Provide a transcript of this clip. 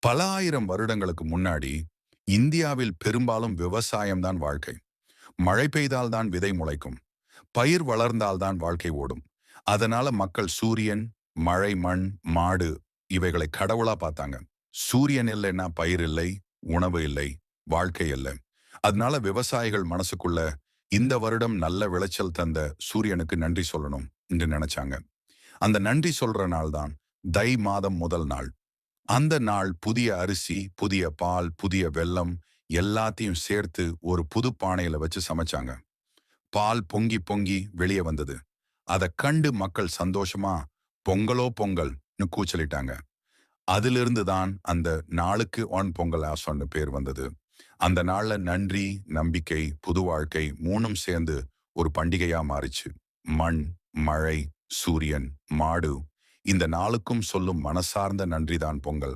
பல ஆயிரம் வருடங்களுக்கு முன்னாடி இந்தியாவில் பெரும்பாலும் விவசாயம்தான் வாழ்க்கை. மழை பெய்தால்தான் விதை முளைக்கும். பயிர் வளர்ந்தால்தான் வாழ்க்கை ஓடும். அதனால மக்கள் சூரியன், மழை, மண், மாடு இவைகளை கடவுளா பார்த்தாங்க. சூரியன் இல்லைன்னா பயிர் இல்லை, உணவு இல்லை, வாழ்க்கை இல்லை. அதனால விவசாயிகள் மனசுக்குள்ள இந்த வருடம் நல்ல விளைச்சல் தந்த சூரியனுக்கு நன்றி சொல்லணும் என்று நினைச்சாங்க. அந்த நன்றி சொல்ற நாள் தான் தை மாதம் முதல் நாள். அந்த நாள் புதிய அரிசி, புதிய பால், புதிய வெல்லம் எல்லாத்தையும் சேர்த்து ஒரு புது பானையில வச்சு சமைச்சாங்க. பால் பொங்கி பொங்கி வெளியே வந்தது. அத கண்டு மக்கள் சந்தோஷமா பொங்கலோ பொங்கல்னு கூச்சலிட்டாங்க. அதிலிருந்து தான் அந்த நாளுக்கு பொங்கல் ஆசோன்னு பேர் வந்தது. அந்த நாள்ல நன்றி, நம்பிக்கை, புது வாழ்க்கை 3ம் சேர்ந்து ஒரு பண்டிகையா மாறிச்சு. மண், மழை, சூரியன், மாடு இந்த நாளுக்கும் சொல்லும் மனசார்ந்த நன்றிதான் பொங்கல்.